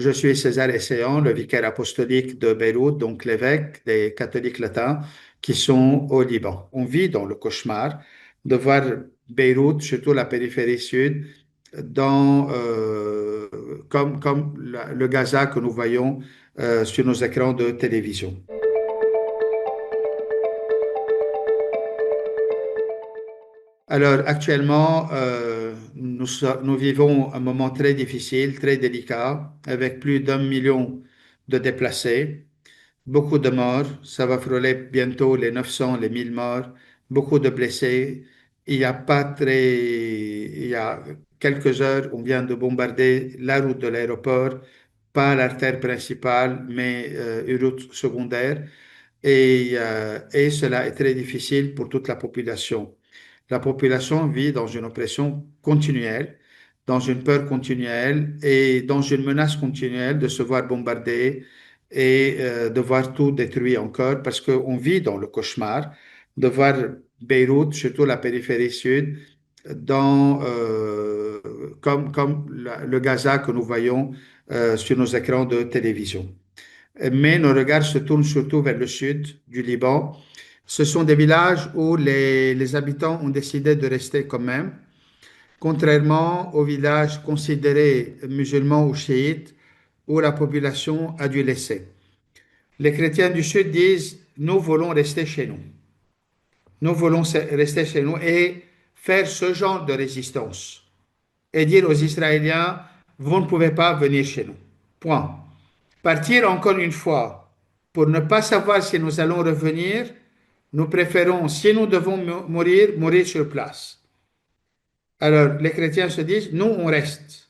Je suis César Essayant, le vicaire apostolique de Beyrouth, donc l'évêque des catholiques latins qui sont au Liban. On vit dans le cauchemar de voir Beyrouth, surtout la périphérie sud, comme le Gaza que nous voyons sur nos écrans de télévision. Alors, actuellement, nous vivons un moment très difficile, très délicat, avec plus d'1 million de déplacés, beaucoup de morts. Ça va frôler bientôt les 900, les 1000 morts, beaucoup de blessés. Il y a quelques heures, on vient de bombarder la route de l'aéroport, pas l'artère principale, mais une route secondaire. Et cela est très difficile pour toute la population. La population vit dans une oppression continuelle, dans une peur continuelle et dans une menace continuelle de se voir bombarder et de voir tout détruit encore parce qu'on vit dans le cauchemar de voir Beyrouth, surtout la périphérie sud, comme le Gaza que nous voyons sur nos écrans de télévision. Mais nos regards se tournent surtout vers le sud du Liban. Ce sont des villages où les habitants ont décidé de rester quand même, contrairement aux villages considérés musulmans ou chiites où la population a dû laisser. Les chrétiens du sud disent, nous voulons rester chez nous. Nous voulons rester chez nous et faire ce genre de résistance et dire aux Israéliens, vous ne pouvez pas venir chez nous. Point. Partir encore une fois pour ne pas savoir si nous allons revenir, nous préférons, si nous devons mourir, mourir sur place. Alors, les chrétiens se disent, nous, on reste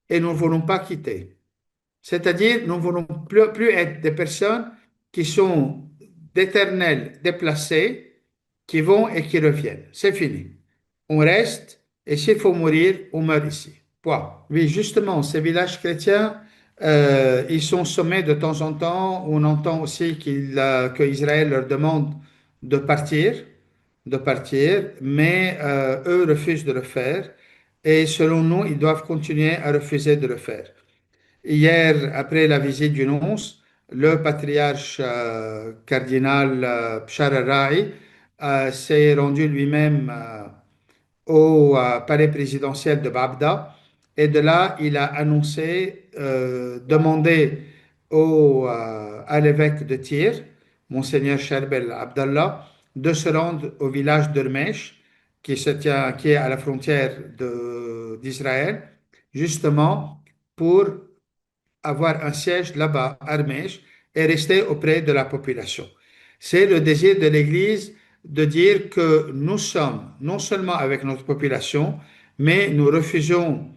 et nous ne voulons pas quitter. C'est-à-dire, nous ne voulons plus être des personnes qui sont d'éternels déplacés, qui vont et qui reviennent. C'est fini. On reste et s'il faut mourir, on meurt ici. Point. Oui, justement, ces villages chrétiens, ils sont sommés de temps en temps. On entend aussi qu'Israël leur demande de partir, mais eux refusent de le faire. Et selon nous, ils doivent continuer à refuser de le faire. Hier, après la visite du nonce, le patriarche cardinal Bchar el-Rai s'est rendu lui-même au palais présidentiel de Babda. Et de là, il a annoncé, demandé à l'évêque de Tyr, Monseigneur Sherbel Abdallah, de se rendre au village d'Urmesh, qui est à la frontière d'Israël, justement pour avoir un siège là-bas, à Urmesh, et rester auprès de la population. C'est le désir de l'Église de dire que nous sommes non seulement avec notre population, mais nous refusons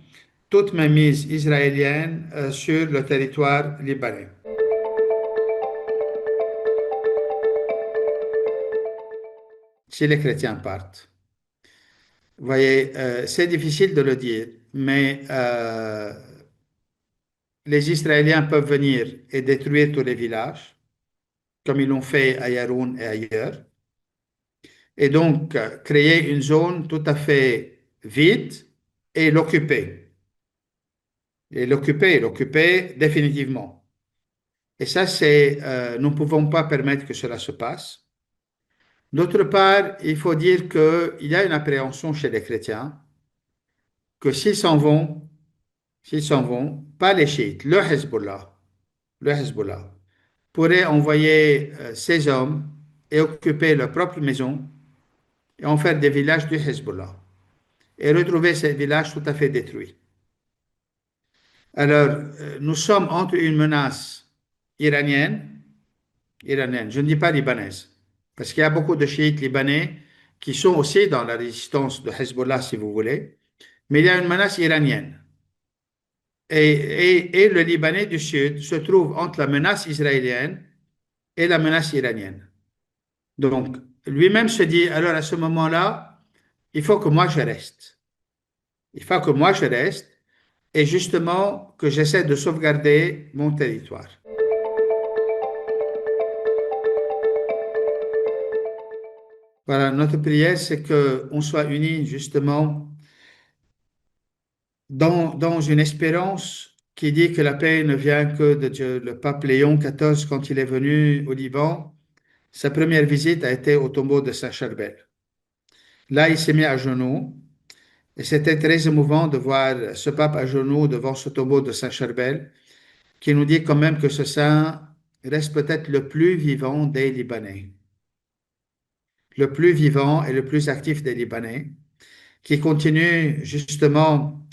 toute mainmise israélienne sur le territoire libanais. Si les chrétiens partent. Vous voyez, c'est difficile de le dire, mais les Israéliens peuvent venir et détruire tous les villages, comme ils l'ont fait à Yaroun et ailleurs, et donc créer une zone tout à fait vide et l'occuper. Et l'occuper définitivement. Et ça, nous ne pouvons pas permettre que cela se passe. D'autre part, il faut dire qu'il y a une appréhension chez les chrétiens que s'ils s'en vont, pas les chiites, le Hezbollah, pourrait envoyer ces hommes et occuper leur propre maison et en faire des villages du Hezbollah et retrouver ces villages tout à fait détruits. Alors, nous sommes entre une menace iranienne, je ne dis pas libanaise, parce qu'il y a beaucoup de chiites libanais qui sont aussi dans la résistance de Hezbollah, si vous voulez, mais il y a une menace iranienne. Et le Libanais du Sud se trouve entre la menace israélienne et la menace iranienne. Donc, lui-même se dit, alors à ce moment-là, il faut que moi je reste. Il faut que moi je reste et justement que j'essaie de sauvegarder mon territoire. Voilà, notre prière, c'est qu'on soit unis justement dans une espérance qui dit que la paix ne vient que de Dieu. Le pape Léon XIV, quand il est venu au Liban, sa première visite a été au tombeau de Saint-Charbel. Là, il s'est mis à genoux et c'était très émouvant de voir ce pape à genoux devant ce tombeau de Saint-Charbel qui nous dit quand même que ce saint reste peut-être le plus vivant des Libanais, le plus vivant et le plus actif des Libanais, qui continue justement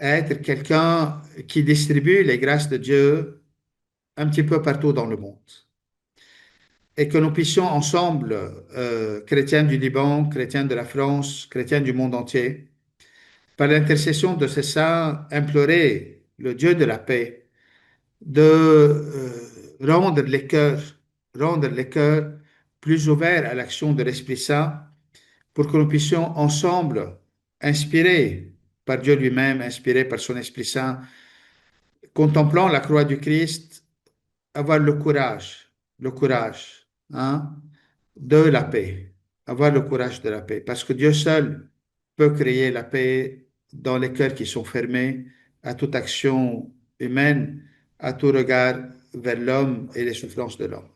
à être quelqu'un qui distribue les grâces de Dieu un petit peu partout dans le monde. Et que nous puissions ensemble, chrétiens du Liban, chrétiens de la France, chrétiens du monde entier, par l'intercession de ces saints, implorer le Dieu de la paix de rendre les cœurs plus ouverts à l'action de l'Esprit Saint pour que nous puissions ensemble, inspirés par Dieu lui-même, inspirés par son Esprit Saint, contemplant la croix du Christ, avoir le courage, hein, de la paix, avoir le courage de la paix, parce que Dieu seul peut créer la paix dans les cœurs qui sont fermés à toute action humaine, à tout regard vers l'homme et les souffrances de l'homme.